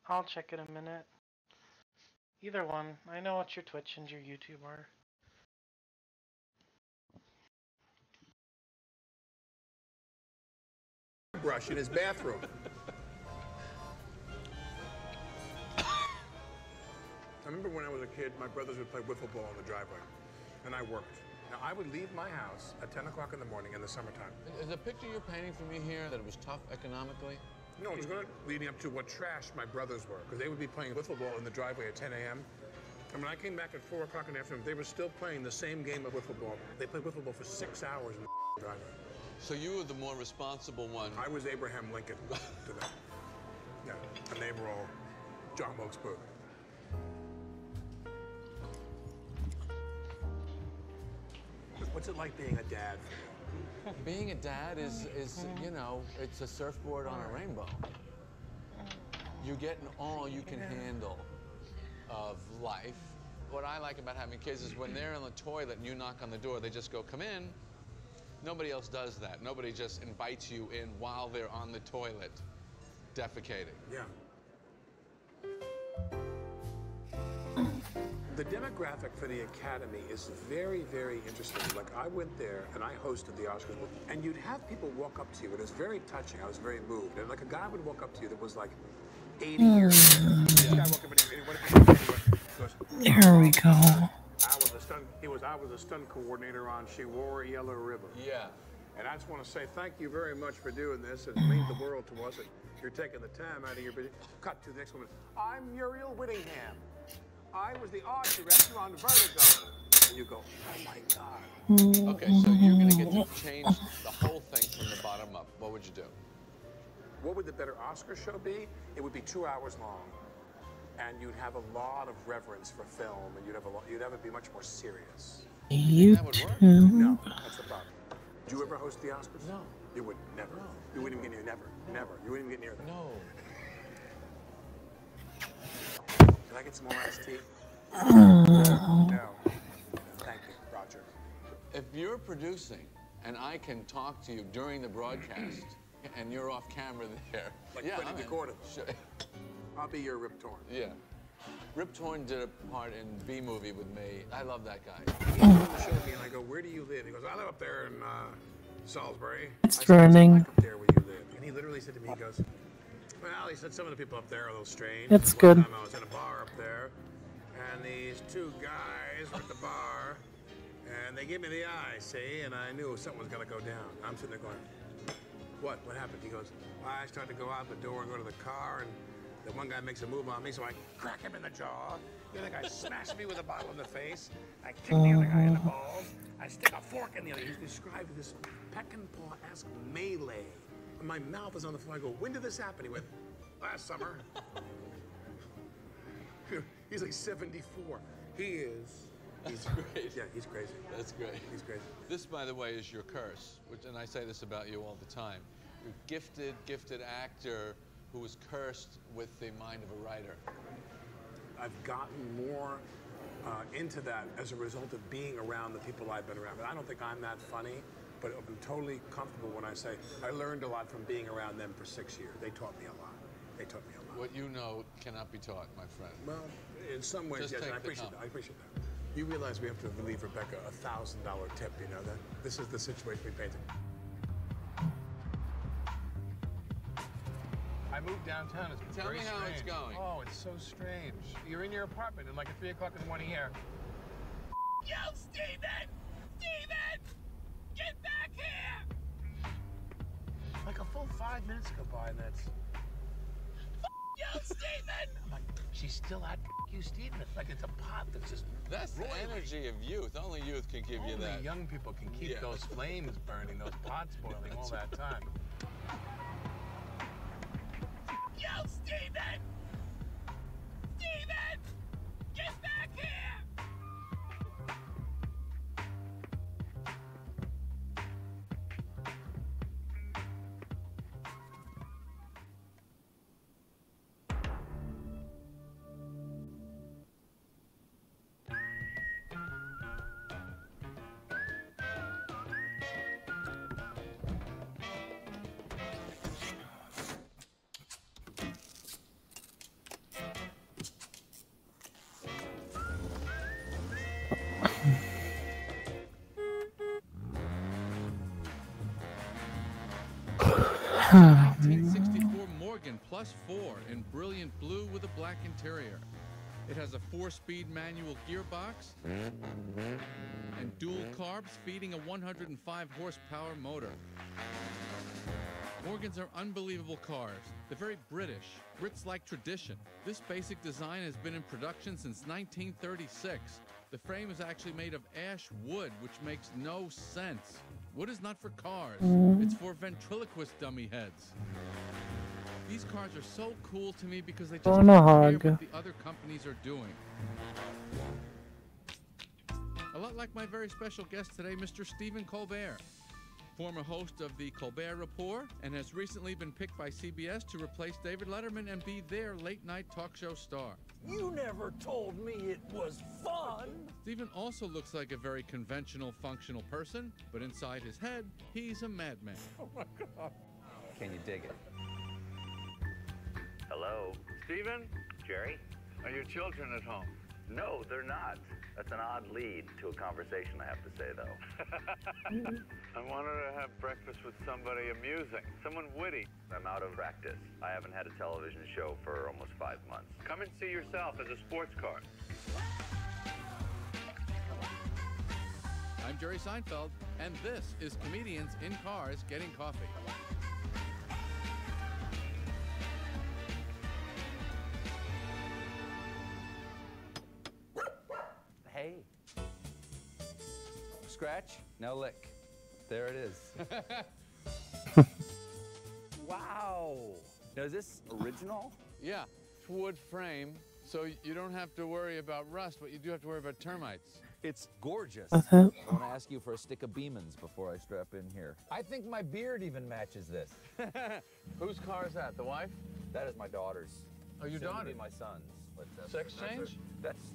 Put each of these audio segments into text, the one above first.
I'll check in a minute. Either one. I know what your Twitch and your YouTube are. Brush in his bathroom. I remember when I was a kid, my brothers would play wiffle ball in the driveway, and I worked. Now, I would leave my house at 10 o'clock in the morning in the summertime. Is the picture you're painting for me here that it was tough economically? No, it was going to leading up to what trash my brothers were, because they would be playing wiffle ball in the driveway at 10 a.m. And when I came back at 4 o'clock in the afternoon, they were still playing the same game of wiffle ball. They played wiffle ball for 6 hours in the driveway. So you were the more responsible one. I was Abraham Lincoln to them. Yeah, and they were all John Wilkes Booth. What's it like being a dad for you? Being a dad is you know, it's a surfboard on a rainbow. You're getting all you can handle of life. What I like about having kids is when they're in the toilet and you knock on the door, they just go, come in. Nobody else does that. Nobody just invites you in while they're on the toilet defecating. Yeah. The demographic for the Academy is very, very interesting. Like, I went there and I hosted the Oscars, and you'd have people walk up to you, and it was very touching. I was very moved. And like a guy would walk up to you that was like 80 years old. This guy walked up and he goes, There we go. I was a stunt coordinator on She Wore a Yellow Ribbon. Yeah. And I just want to say thank you very much for doing this. It means the world to us. You're taking the time out of your business. Cut to the next woman. I'm Muriel Whittingham. I was the art director on Vertigo. And you go, oh my God. Okay, so you're going to get to change the whole thing from the bottom up. What would you do? What would the better Oscar show be? It would be 2 hours long. And you'd have a lot of reverence for film, and you'd have it be much more serious. You That would work. too. No, that's the problem. Do you ever host the Oscars? No. You would never. No. You wouldn't even get near. Never. You wouldn't even get near them. No. Can I get some more iced tea? No. Thank you, Roger. If you're producing and I can talk to you during the broadcast and you're off camera there. Like yeah, Freddie I'm in. Gordon. Sure. I'll be your Rip Torn. Yeah. Rip Torn did a part in B-Movie with me. I love that guy. He came on the show with me, and I go, where do you live? He goes, I live up there in Salisbury. It's I said, "What's it running. like up there where you live?" And he literally said to me, he goes, well, he said, some of the people up there are a little strange. That's One good. time I was in a bar up there, and these two guys were at the bar, and they gave me the eye, see, and I knew something was going to go down. I'm sitting there going, what? What happened? He goes, well, I started to go out the door and go to the car, and the one guy makes a move on me, so I crack him in the jaw. The other guy smashed me with a bottle in the face. I kick the other guy in the balls. I stick a fork in the other. He's described this Peckinpah-esque melee. And my mouth is on the floor. I go, when did this happen? He went, last summer. He's like 74. He is. That's great. Yeah, he's crazy. That's great. He's crazy. This, by the way, is your curse, and I say this about you all the time. You're a gifted, gifted actor who was cursed with the mind of a writer. I've gotten more into that as a result of being around the people I've been around. But I don't think I'm that funny, but I'm totally comfortable when I say I learned a lot from being around them for 6 years. They taught me a lot. They taught me a lot. What you know cannot be taught, my friend. Well, in some ways, Just yes, take I the appreciate that. I compliment. appreciate that. You realize we have to leave Rebecca a $1,000 tip, you know that? This is the situation we painted. I moved downtown. It's Tell very me how strange. it's going. Oh, it's so strange. You're in your apartment, and like at 3 o'clock in the morning here. Yo, Steven! Steven! Get back here! Like a full 5 minutes go by, and that's... Yo, Steven! I'm like, she's still at you, Steven. It's like it's a pot that's just... That's the roiling. energy of youth. Only youth can give you Only that. young people can keep Yeah. those flames burning, those pots boiling all that time. Yo, Steven! Steven! Get back here! 1964 Morgan Plus 4 in brilliant blue with a black interior. It has a 4-speed manual gearbox and dual carbs feeding a 105 horsepower motor. Morgans are unbelievable cars. They're very British. Brits like tradition. This basic design has been in production since 1936. The frame is actually made of ash wood, which makes no sense. Wood is not for cars. It's for ventriloquist dummy heads. These cars are so cool to me because they just don't care what the other companies are doing. A lot like my very special guest today, Mr. Stephen Colbert. Former host of the Colbert Report, and has recently been picked by CBS to replace David Letterman and be their late-night talk show star. You never told me it was fun! Stephen also looks like a very conventional, functional person, but inside his head, he's a madman. Oh my God. Can you dig it? Hello? Stephen? Jerry? Are your children at home? No, they're not. That's an odd lead to a conversation, I have to say, though. I wanted to have breakfast with somebody amusing, someone witty. I'm out of practice. I haven't had a television show for almost 5 months. Come and see yourself as a sports car. I'm Jerry Seinfeld, and this is Comedians in Cars Getting Coffee. Hey. Scratch, now lick. There it is. Wow. Now, is this original? Yeah, it's wood frame, so you don't have to worry about rust, but you do have to worry about termites. It's gorgeous. I want to ask you for a stick of Beemans before I strap in here. I think my beard even matches this. Whose car is that? The wife? That is my daughter's. Oh, your Soon to daughter? be my son's. But Sex change? That's...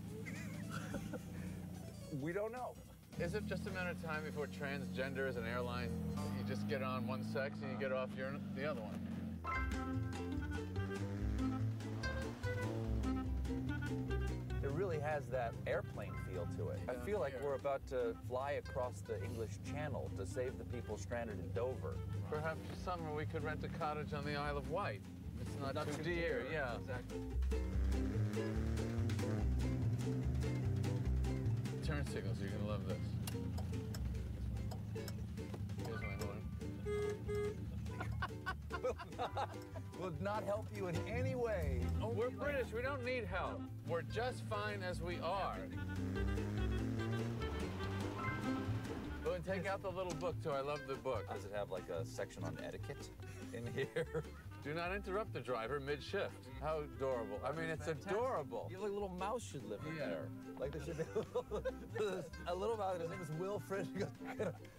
We don't know. Is it just a matter of time before transgender is an airline? You just get on one sex and you get off the other one. It really has that airplane feel to it. I feel like we're about to fly across the English Channel to save the people stranded in Dover. Perhaps this summer we could rent a cottage on the Isle of Wight. It's not too dear. Yeah, exactly. Turn signals, you're gonna love this. Here's my horn. Will not help you in any way. Oh, we're British, we don't need help. We're just fine as we are. Go and take out the little book too, I love the book. Does it have like a section on etiquette in here? Do not interrupt the driver mid-shift. How adorable. I mean, it's adorable. You have like a little mouse should live in there. Like there should be a little mouse. His name is Wilfred. He goes,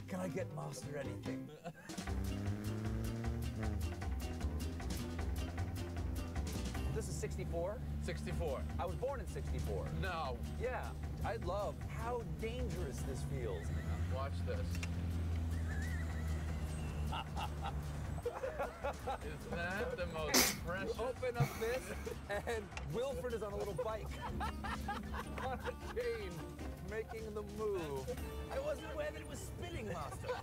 can I get Master anything? This is 64? 64. I was born in 64. No. Yeah. I love how dangerous this feels. Watch this. Is that the most precious? Open up this, and Wilfred is on a little bike. On a chain, making the move. I wasn't aware that it was spinning, Master.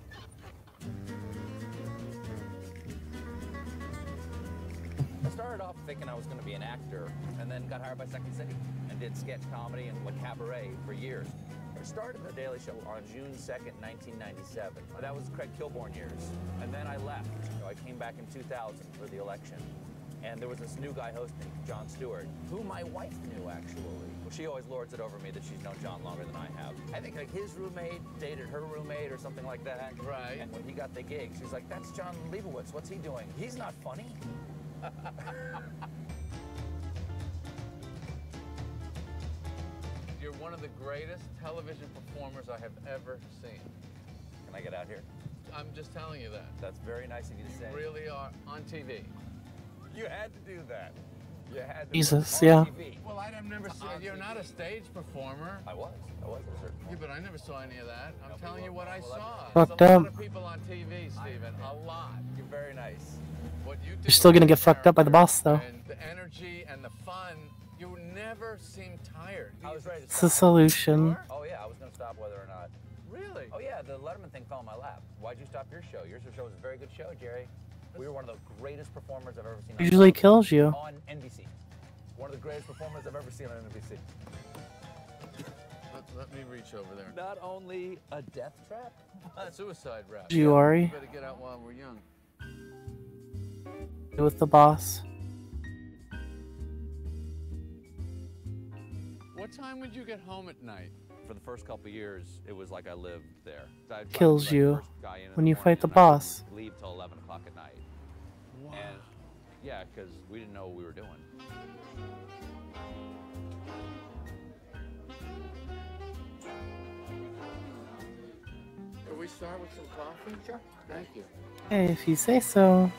I started off thinking I was going to be an actor, and then got hired by Second City, and did sketch comedy and like cabaret for years. I started The Daily Show on June 2nd, 1997. That was Craig Kilborn years. And then I left. I came back in 2000 for the election. And there was this new guy hosting, Jon Stewart, who my wife knew, actually. Well, she always lords it over me that she's known Jon longer than I have. I think like his roommate dated her roommate or something like that. Right. And when he got the gig, she's like, that's Jon Leibowitz. What's he doing? He's not funny. You're one of the greatest television performers I have ever seen. Can I get out here? I'm just telling you that. That's very nice of you to say. You really are on TV. You had to do that. You had to. Jesus, on yeah. TV. Well, I've never seen. You're not a stage performer. I was at a certain Yeah, point. but I never saw any of that. I'm telling you what I saw. Fucked There's a up. lot of people on TV, Stephen. A lot. You're very nice. What you do You're still gonna with get fucked up by the boss, though. And the energy and the fun. You never seem tired. I was ready to It's the stop. solution. Oh yeah, I was gonna stop whether or not. Really? Oh yeah, the Letterman thing fell in my lap. Why'd you stop your show? Your show was a very good show, Jerry. We were one of the greatest performers I've ever seen. Usually kills you. On NBC. One of the greatest performers I've ever seen on NBC. Let me reach over there. Not only a death trap, A suicide rap. You, Ari. We better get out while we're young. With the boss. What time would you get home at night? for the first couple years, it was like I lived there. I'd try to be Kills like you the first guy in when the you fight the morning, and I boss. wouldn't leave till 11 o'clock at night. Wow. And yeah, because we didn't know what we were doing. Can we start with some coffee? Sure. Thank you. Hey, if you say so.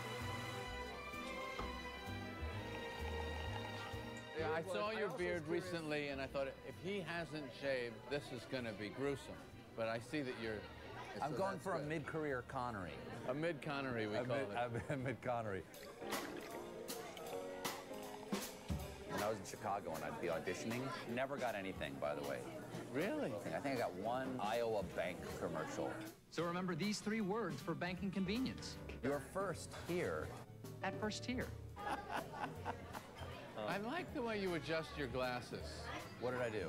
Yeah, I saw your beard recently, and I thought if he hasn't shaved, this is going to be gruesome. But I see that you're I'm going for a mid-career Connery. a mid-Connery, we call it. I'm mid-Connery. When I was in Chicago and I'd be auditioning, never got anything, by the way. Really? I think I got one Iowa Bank commercial. So remember these 3 words for banking convenience. You're first here. At first here. I like the way you adjust your glasses. What did I do?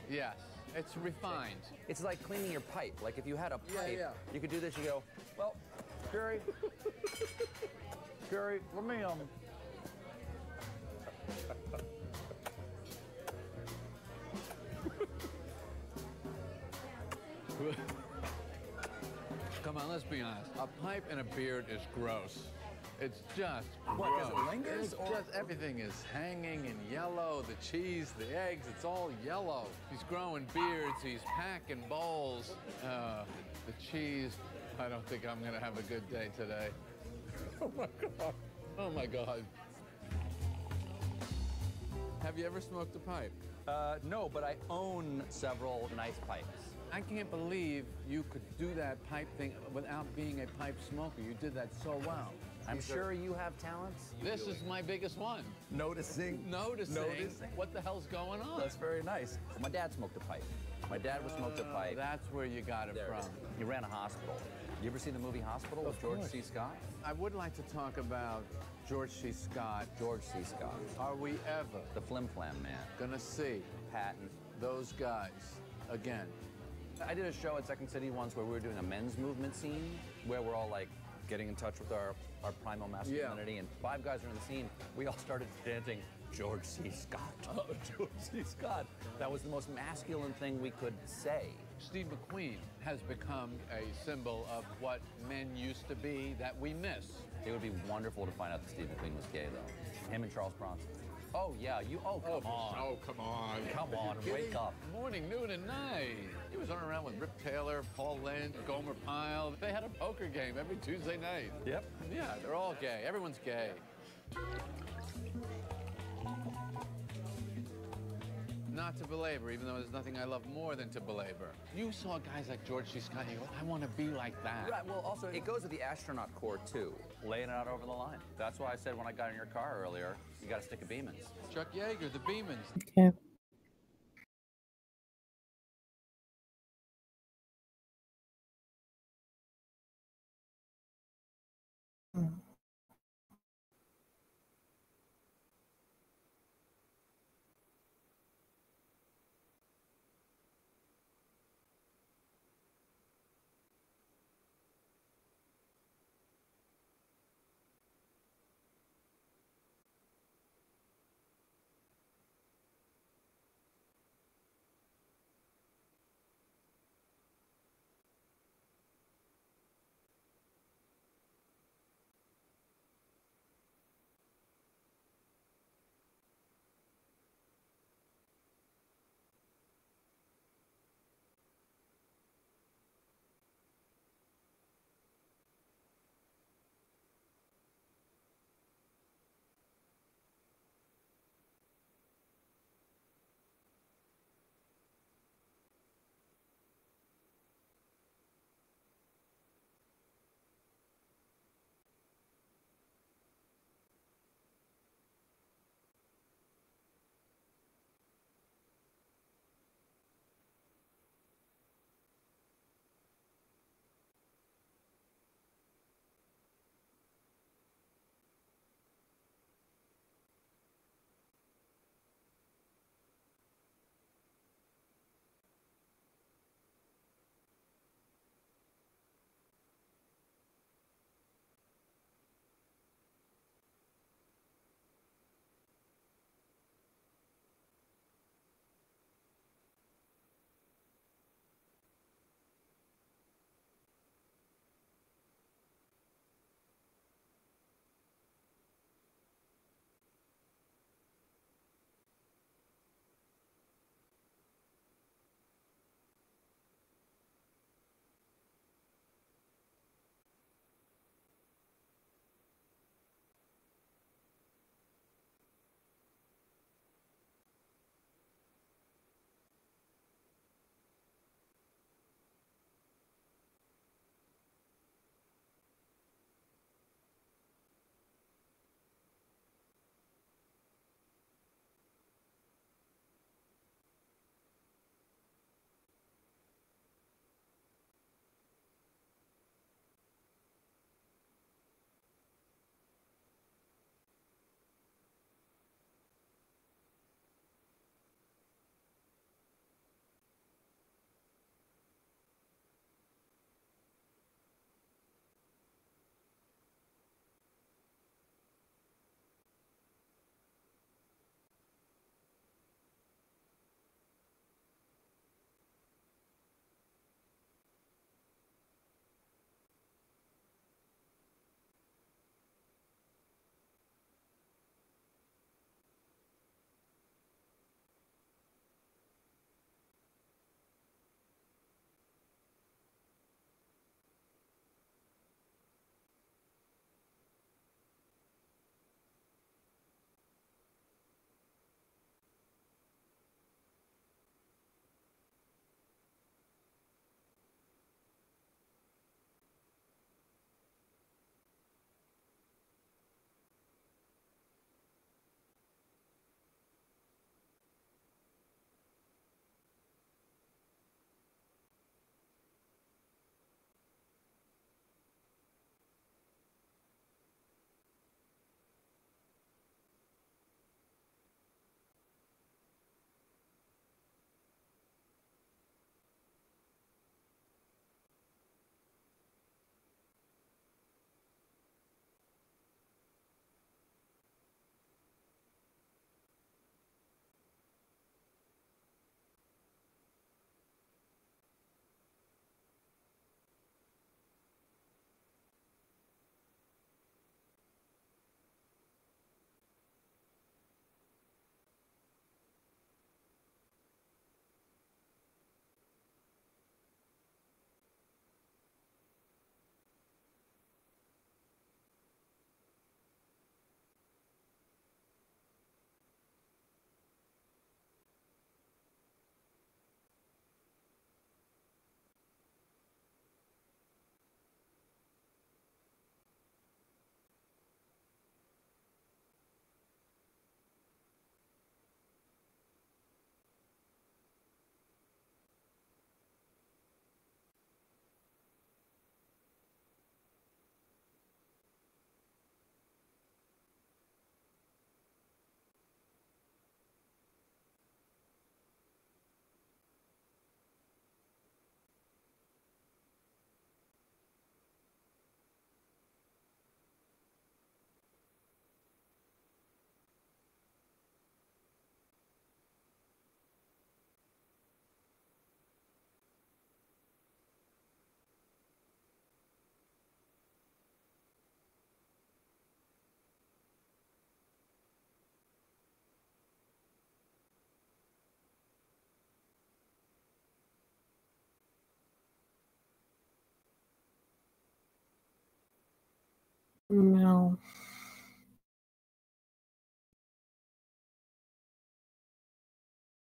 Yes, it's refined. It's like cleaning your pipe. Like if you had a pipe, yeah. you could do this. You go, well, Jerry, let me Come on, let's be honest. A pipe and a beard is gross. It's just What, 'cause gross. it lingers, It's or- just everything is hanging in yellow. The cheese, the eggs, it's all yellow. He's growing beards. He's packing bowls. The cheese. I don't think I'm gonna have a good day today. Oh my God. Oh my God. Have you ever smoked a pipe? No, but I own several nice pipes. I can't believe you could do that pipe thing without being a pipe smoker. You did that so well. I'm sure you have talents. This is my biggest one. Noticing. Noticing what the hell's going on. That's very nice. My dad smoked a pipe. My dad was smoked a pipe. That's where you got it There it from. is. He ran a hospital. You ever seen the movie Hospital with George C. Scott? I would like to talk about George C. Scott. George C. Scott. Are we ever The Flim Flam Man. gonna see Patton. those guys again? I did a show at Second City once where we were doing a men's movement scene where we're all like getting in touch with our primal masculinity, and 5 guys are in the scene. We all started chanting George C. Scott. Oh, George C. Scott. That was the most masculine thing we could say. Steve McQueen has become a symbol of what men used to be that we miss. It would be wonderful to find out that Steve McQueen was gay, though. Him and Charles Bronson. Oh, yeah, you. Oh, come on. Oh, come on. Come on, wake up. Morning, noon, and night. He was running around with Rip Taylor, Paul Lynch, Gomer Pyle. They had a poker game every Tuesday night. Yep. Yeah, they're all gay. Everyone's gay. Not to belabor, even though there's nothing I love more than to belabor. You saw guys like George C. Scott, and you go, I want to be like that. Right, well, also, it goes with the astronaut core, too. Laying it out over the line. That's why I said when I got in your car earlier, you got to stick a Beemans. Chuck Yeager, the Beemans. Okay.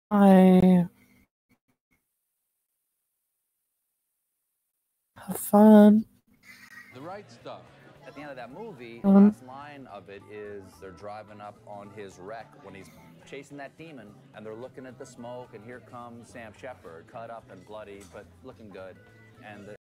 Bye. Have fun. The right stuff. At the end of that movie, the last line of it is they're driving up on his wreck when he's chasing that demon, and they're looking at the smoke, and here comes Sam Shepard, cut up and bloody, but looking good. And the